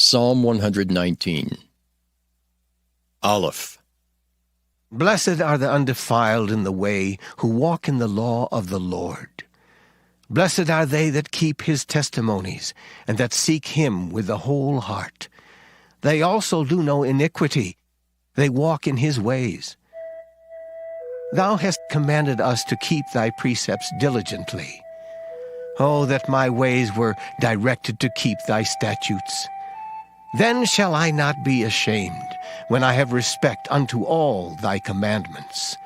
Psalm 119. Aleph. Blessed are the undefiled in the way, who walk in the law of the Lord. Blessed are they that keep his testimonies, and that seek him with the whole heart. They also do no iniquity, they walk in his ways. Thou hast commanded us to keep thy precepts diligently. Oh, that my ways were directed to keep thy statutes. Then shall I not be ashamed, when I have respect unto all thy commandments.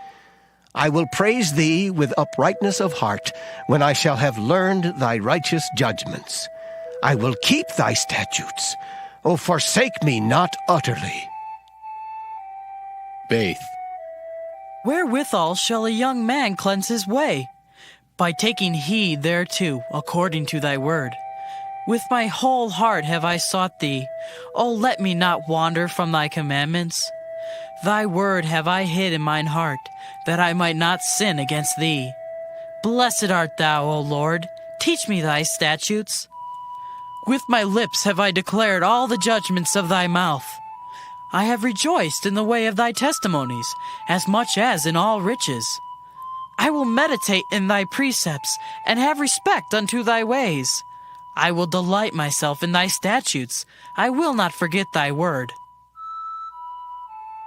I will praise thee with uprightness of heart, when I shall have learned thy righteous judgments. I will keep thy statutes. O forsake me not utterly. Baith. Wherewithal shall a young man cleanse his way? By taking heed thereto, according to thy word. With my whole heart have I sought thee. O let me not wander from thy commandments. Thy word have I hid in mine heart, that I might not sin against thee. Blessed art thou, O Lord, teach me thy statutes. With my lips have I declared all the judgments of thy mouth. I have rejoiced in the way of thy testimonies, as much as in all riches. I will meditate in thy precepts, and have respect unto thy ways. I will delight myself in thy statutes. I will not forget thy word.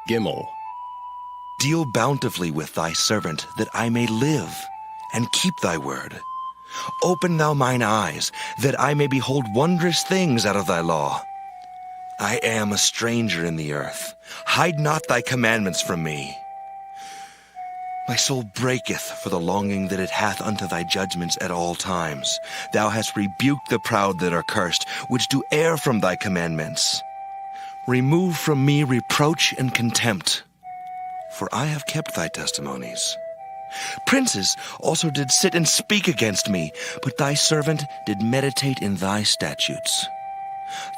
Gimel. Deal bountifully with thy servant, that I may live, and keep thy word. Open thou mine eyes, that I may behold wondrous things out of thy law. I am a stranger in the earth. Hide not thy commandments from me. My soul breaketh for the longing that it hath unto thy judgments at all times. Thou hast rebuked the proud that are cursed, which do err from thy commandments. Remove from me reproach and contempt, for I have kept thy testimonies. Princes also did sit and speak against me, but thy servant did meditate in thy statutes.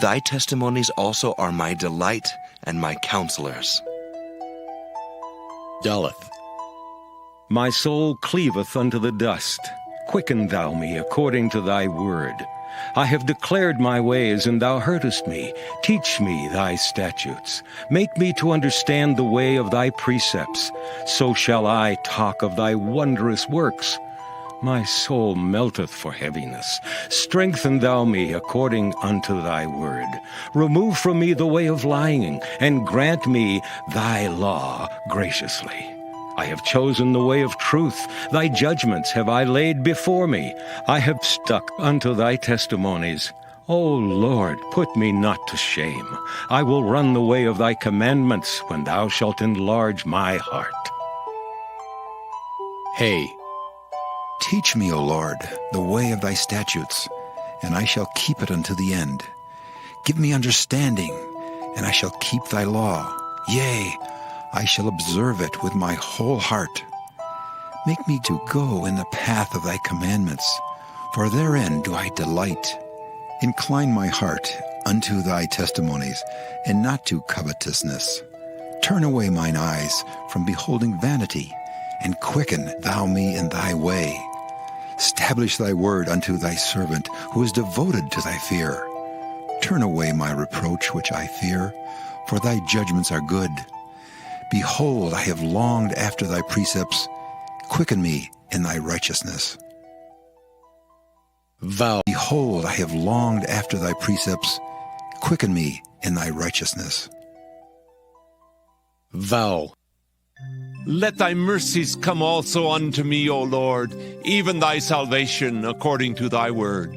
Thy testimonies also are my delight and my counselors. Daleth. My soul cleaveth unto the dust. Quicken thou me according to thy word. I have declared my ways, and thou heardest me. Teach me thy statutes. Make me to understand the way of thy precepts. So shall I talk of thy wondrous works. My soul melteth for heaviness. Strengthen thou me according unto thy word. Remove from me the way of lying, and grant me thy law graciously. I have chosen the way of truth. Thy judgments have I laid before me. I have stuck unto thy testimonies. O Lord, put me not to shame. I will run the way of thy commandments when thou shalt enlarge my heart. Hay. Teach me, O Lord, the way of thy statutes, and I shall keep it unto the end. Give me understanding, and I shall keep thy law. Yea, I shall observe it with my whole heart. Make me to go in the path of thy commandments, for therein do I delight. Incline my heart unto thy testimonies, and not to covetousness. Turn away mine eyes from beholding vanity, and quicken thou me in thy way. Establish thy word unto thy servant, who is devoted to thy fear. Turn away my reproach which I fear, for thy judgments are good. Behold, I have longed after thy precepts. Quicken me in thy righteousness. Vow. Behold, I have longed after thy precepts. Quicken me in thy righteousness. Vow. Let thy mercies come also unto me, O Lord, even thy salvation according to thy word.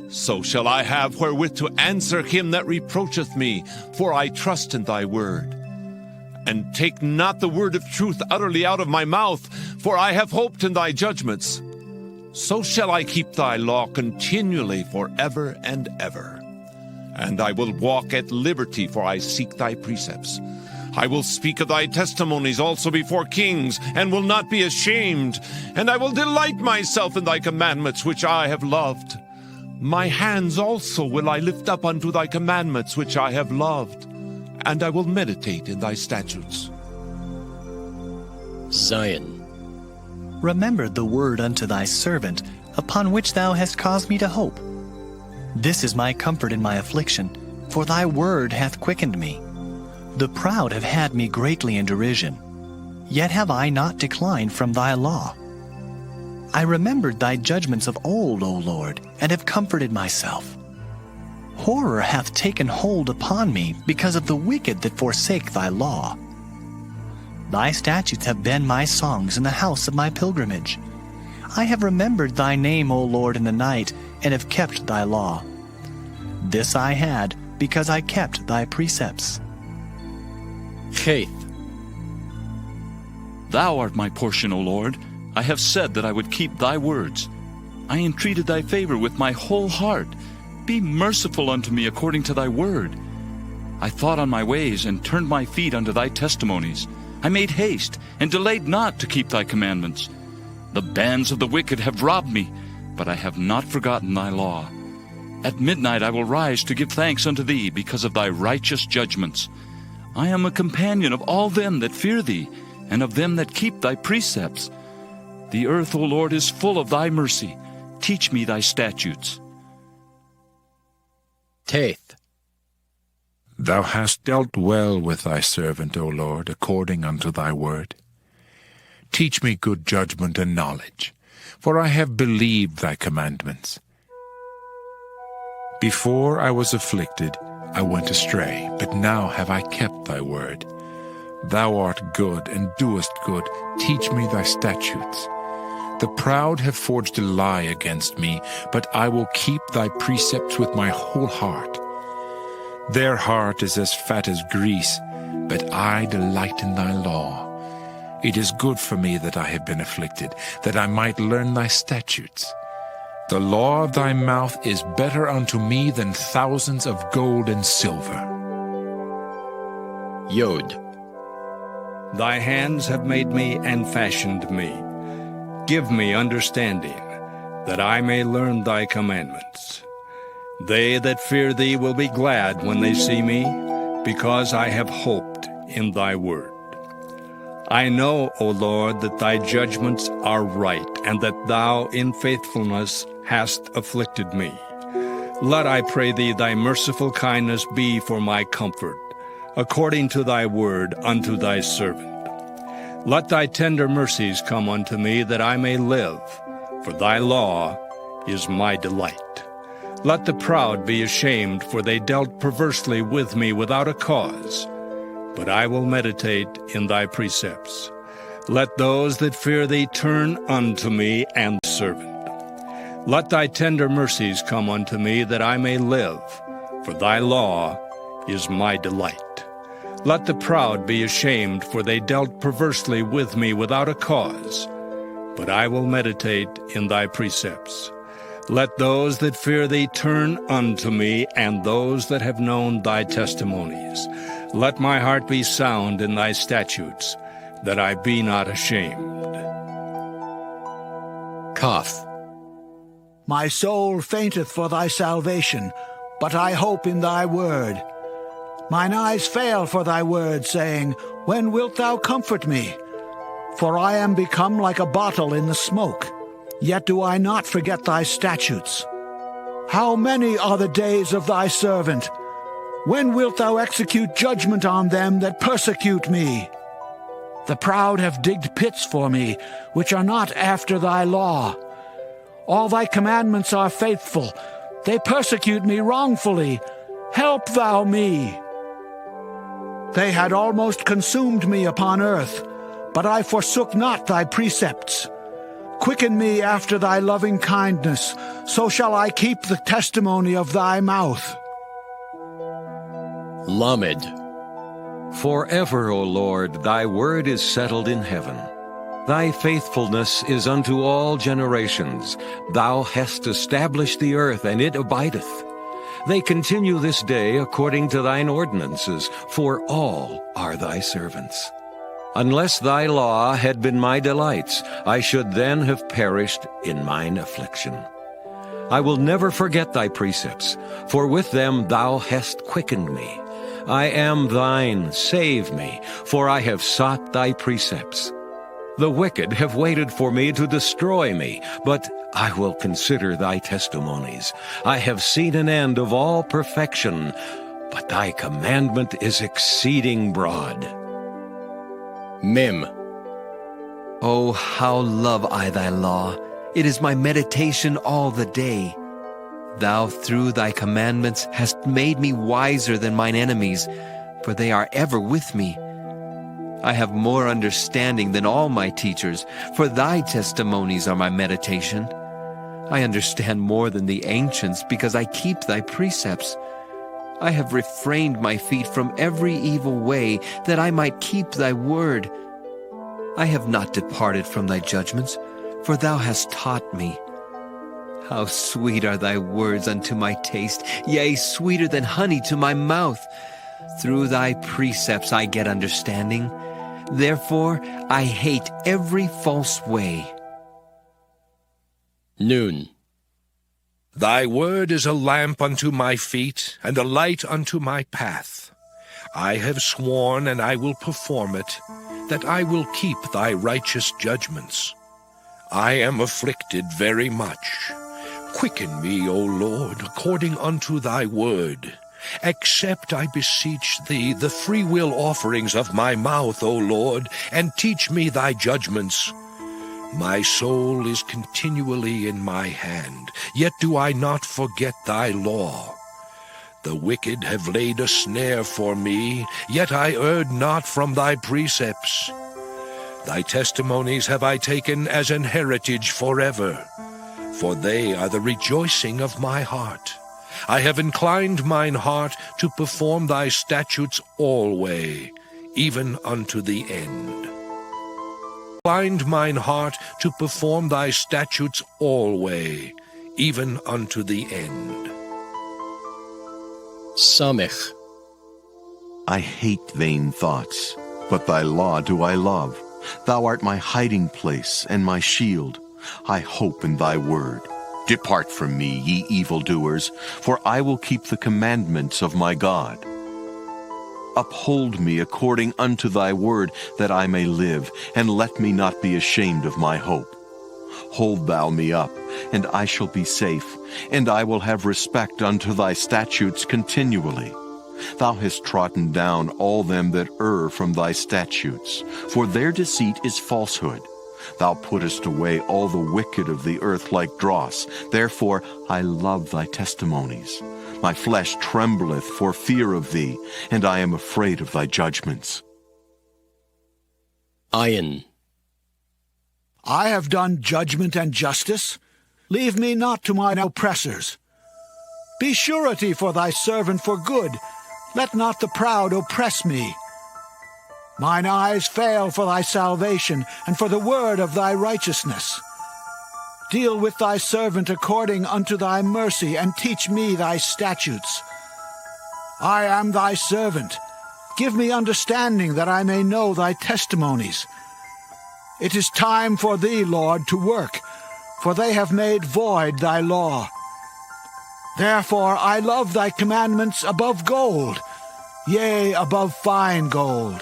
So shall I have wherewith to answer him that reproacheth me, for I trust in thy word. And take not the word of truth utterly out of my mouth, for I have hoped in thy judgments. So shall I keep thy law continually forever and ever. And I will walk at liberty, for I seek thy precepts. I will speak of thy testimonies also before kings, and will not be ashamed. And I will delight myself in thy commandments, which I have loved. My hands also will I lift up unto thy commandments, which I have loved. And I will meditate in thy statutes. Zion. Remember the word unto thy servant, upon which thou hast caused me to hope. This is my comfort in my affliction, for thy word hath quickened me. The proud have had me greatly in derision, yet have I not declined from thy law. I remembered thy judgments of old, O Lord, and have comforted myself. Horror hath taken hold upon me because of the wicked that forsake thy law. Thy statutes have been my songs in the house of my pilgrimage. I have remembered thy name, O Lord, in the night, and have kept thy law. This I had, because I kept thy precepts. Faith. Thou art my portion, O Lord. I have said that I would keep thy words. I entreated thy favor with my whole heart. Be merciful unto me according to thy word. I thought on my ways, and turned my feet unto thy testimonies. I made haste, and delayed not to keep thy commandments. The bands of the wicked have robbed me, but I have not forgotten thy law. At midnight I will rise to give thanks unto thee because of thy righteous judgments. I am a companion of all them that fear thee, and of them that keep thy precepts. The earth, O Lord, is full of thy mercy. Teach me thy statutes. Taith. Thou hast dealt well with thy servant, O Lord, according unto thy word. Teach me good judgment and knowledge, for I have believed thy commandments. Before I was afflicted, I went astray, but now have I kept thy word. Thou art good, and doest good. Teach me thy statutes. The proud have forged a lie against me, but I will keep thy precepts with my whole heart. Their heart is as fat as grease, but I delight in thy law. It is good for me that I have been afflicted, that I might learn thy statutes. The law of thy mouth is better unto me than thousands of gold and silver. Yod. Thy hands have made me and fashioned me. Give me understanding, that I may learn thy commandments. They that fear thee will be glad when they see me, because I have hoped in thy word. I know, O Lord, that thy judgments are right, and that thou in faithfulness hast afflicted me. Let, I pray thee, thy merciful kindness be for my comfort, according to thy word unto thy servant. Let thy tender mercies come unto me, that I may live, for thy law is my delight. Let the proud be ashamed, for they dealt perversely with me without a cause. But I will meditate in thy precepts. Let those that fear thee turn unto me and servant. Let thy tender mercies come unto me, that I may live, for thy law is my delight. Let the proud be ashamed, for they dealt perversely with me without a cause. But I will meditate in thy precepts. Let those that fear thee turn unto me, and those that have known thy testimonies. Let my heart be sound in thy statutes, that I be not ashamed. Kaf. My soul fainteth for thy salvation, but I hope in thy word. Mine eyes fail for thy word, saying, When wilt thou comfort me? For I am become like a bottle in the smoke, yet do I not forget thy statutes. How many are the days of thy servant? When wilt thou execute judgment on them that persecute me? The proud have digged pits for me, which are not after thy law. All thy commandments are faithful. They persecute me wrongfully. Help thou me. They had almost consumed me upon earth, but I forsook not thy precepts. Quicken me after thy loving kindness, so shall I keep the testimony of thy mouth. Lamed. Forever, O Lord, thy word is settled in heaven. Thy faithfulness is unto all generations. Thou hast established the earth, and it abideth. They continue this day according to thine ordinances, for all are thy servants. Unless thy law had been my delights, I should then have perished in mine affliction. I will never forget thy precepts, for with them thou hast quickened me. I am thine, save me, for I have sought thy precepts. The wicked have waited for me to destroy me, but I will consider thy testimonies. I have seen an end of all perfection, but thy commandment is exceeding broad. Mem. Oh, how love I thy law! It is my meditation all the day. Thou through thy commandments hast made me wiser than mine enemies, for they are ever with me. I have more understanding than all my teachers, for thy testimonies are my meditation. I understand more than the ancients, because I keep thy precepts. I have refrained my feet from every evil way, that I might keep thy word. I have not departed from thy judgments, for thou hast taught me. How sweet are thy words unto my taste, yea, sweeter than honey to my mouth. Through thy precepts I get understanding. Therefore I hate every false way. Noon. Thy word is a lamp unto my feet, and a light unto my path. I have sworn, and I will perform it, that I will keep thy righteous judgments. I am afflicted very much. Quicken me, O Lord, according unto thy word. Accept, I beseech thee, the freewill offerings of my mouth, O Lord, and teach me thy judgments. My soul is continually in my hand, yet do I not forget thy law. The wicked have laid a snare for me, yet I erred not from thy precepts. Thy testimonies have I taken as an heritage forever, for they are the rejoicing of my heart. I have inclined mine heart to perform thy statutes alway, even unto the end. Inclined mine heart to perform thy statutes alway, even unto the end. Samech. I hate vain thoughts, but thy law do I love. Thou art my hiding place and my shield. I hope in thy word. Depart from me, ye evildoers, for I will keep the commandments of my God. Uphold me according unto thy word, that I may live, and let me not be ashamed of my hope. Hold thou me up, and I shall be safe, and I will have respect unto thy statutes continually. Thou hast trodden down all them that err from thy statutes, for their deceit is falsehood. Thou puttest away all the wicked of the earth like dross. Therefore I love thy testimonies. My flesh trembleth for fear of thee, and I am afraid of thy judgments. Ayin. I have done judgment and justice. Leave me not to mine oppressors. Be surety for thy servant for good. Let not the proud oppress me. Mine eyes fail for thy salvation, and for the word of thy righteousness. Deal with thy servant according unto thy mercy, and teach me thy statutes. I am thy servant. Give me understanding, that I may know thy testimonies. It is time for thee, Lord, to work, for they have made void thy law. Therefore I love thy commandments above gold, yea, above fine gold.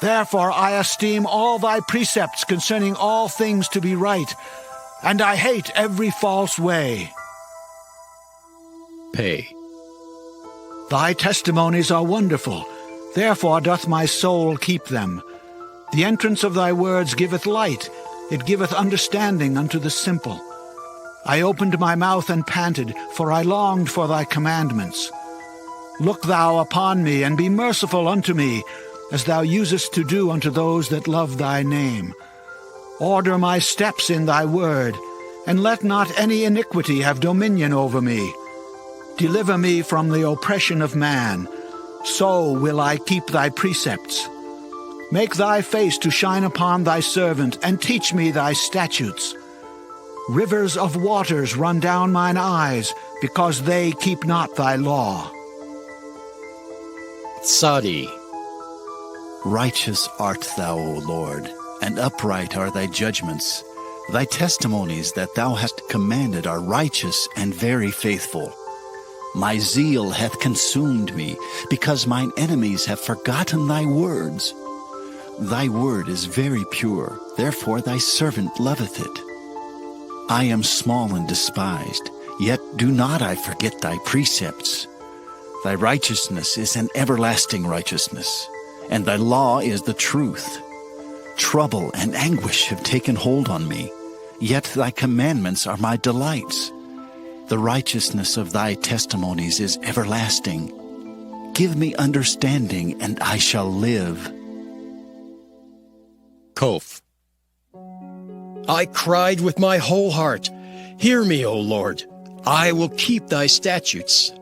Therefore I esteem all thy precepts concerning all things to be right, and I hate every false way. Pay. Thy testimonies are wonderful, therefore doth my soul keep them. The entrance of thy words giveth light, it giveth understanding unto the simple. I opened my mouth and panted, for I longed for thy commandments. Look thou upon me, and be merciful unto me, as thou usest to do unto those that love thy name. Order my steps in thy word, and let not any iniquity have dominion over me. Deliver me from the oppression of man, so will I keep thy precepts. Make thy face to shine upon thy servant, and teach me thy statutes. Rivers of waters run down mine eyes, because they keep not thy law. Tsadi. Righteous art thou, O Lord, and upright are thy judgments. Thy testimonies that thou hast commanded are righteous and very faithful. My zeal hath consumed me, because mine enemies have forgotten thy words. Thy word is very pure, therefore thy servant loveth it. I am small and despised, yet do not I forget thy precepts. Thy righteousness is an everlasting righteousness, and thy law is the truth. Trouble and anguish have taken hold on me, yet thy commandments are my delights. The righteousness of thy testimonies is everlasting. Give me understanding, and I shall live. Kof. I cried with my whole heart, "Hear me, O Lord, I will keep thy statutes."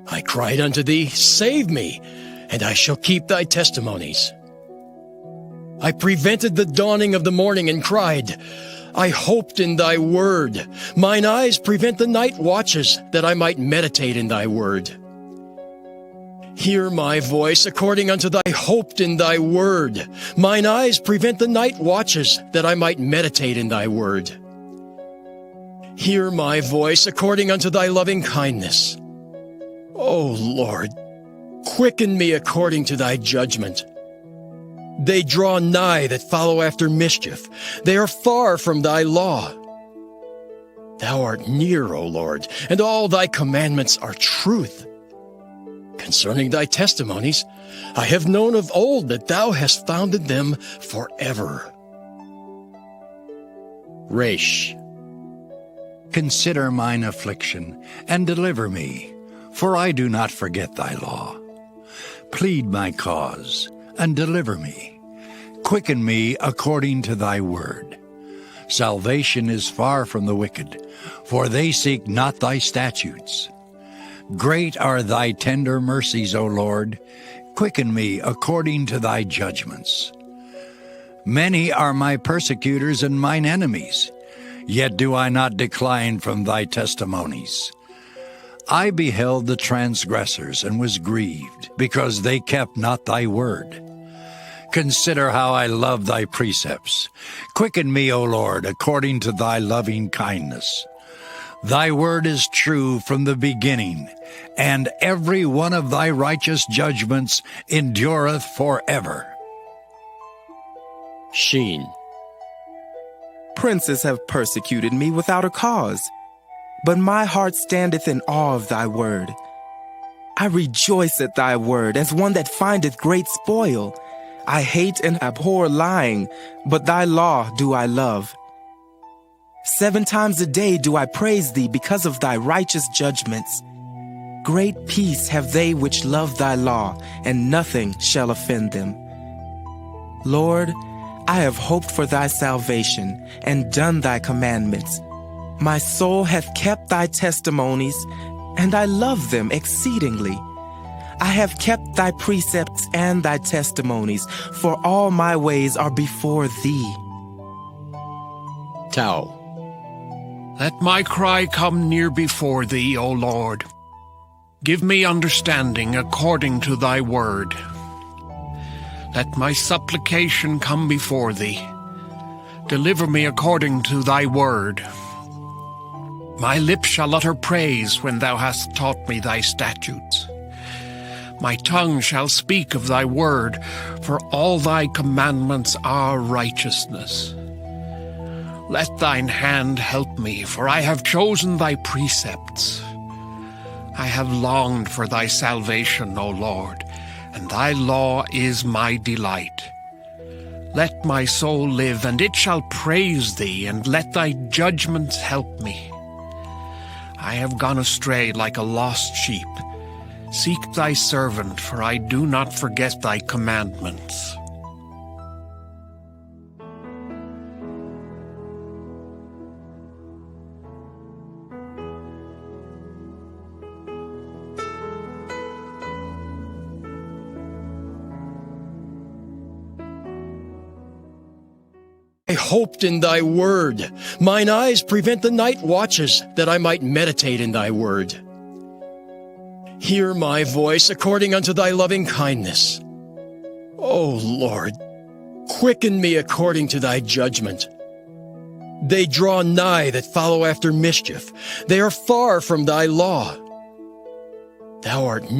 I cried unto thee, "Save me, and I shall keep thy testimonies." I prevented the dawning of the morning and cried, I hoped in thy word. Mine eyes prevent the night watches, that I might meditate in thy word. Hear my voice according unto thy hoped in thy word. Mine eyes prevent the night watches, that I might meditate in thy word. Hear my voice according unto thy loving kindness. O Lord, quicken me according to thy judgment. They draw nigh that follow after mischief. They are far from thy law. Thou art near, O Lord, and all thy commandments are truth. Concerning thy testimonies, I have known of old that thou hast founded them forever. Resh. Consider mine affliction, and deliver me, for I do not forget thy law. Plead my cause, and deliver me. Quicken me according to thy word. Salvation is far from the wicked, for they seek not thy statutes. Great are thy tender mercies, O Lord. Quicken me according to thy judgments. Many are my persecutors and mine enemies, yet do I not decline from thy testimonies. I beheld the transgressors and was grieved, because they kept not thy word. Consider how I love thy precepts. Quicken me, O Lord, according to thy loving kindness. Thy word is true from the beginning, and every one of thy righteous judgments endureth forever. Sheen. Princes have persecuted me without a cause, but my heart standeth in awe of thy word. I rejoice at thy word as one that findeth great spoil. I hate and abhor lying, but thy law do I love. 7 times a day do I praise thee because of thy righteous judgments. Great peace have they which love thy law, and nothing shall offend them. Lord, I have hoped for thy salvation, and done thy commandments. My soul hath kept thy testimonies, and I love them exceedingly. I have kept thy precepts and thy testimonies, for all my ways are before thee. Tao. Let my cry come near before thee, O Lord. Give me understanding according to thy word. Let my supplication come before thee. Deliver me according to thy word. My lips shall utter praise when thou hast taught me thy statutes. My tongue shall speak of thy word, for all thy commandments are righteousness. Let thine hand help me, for I have chosen thy precepts. I have longed for thy salvation, O Lord, and thy law is my delight. Let my soul live, and it shall praise thee, and let thy judgments help me. I have gone astray like a lost sheep. Seek thy servant, for I do not forget thy commandments. I hoped in thy word. Mine eyes prevent the night watches, that I might meditate in thy word. Hear my voice according unto thy loving kindness. O Lord, quicken me according to thy judgment. They draw nigh that follow after mischief. They are far from thy law. Thou art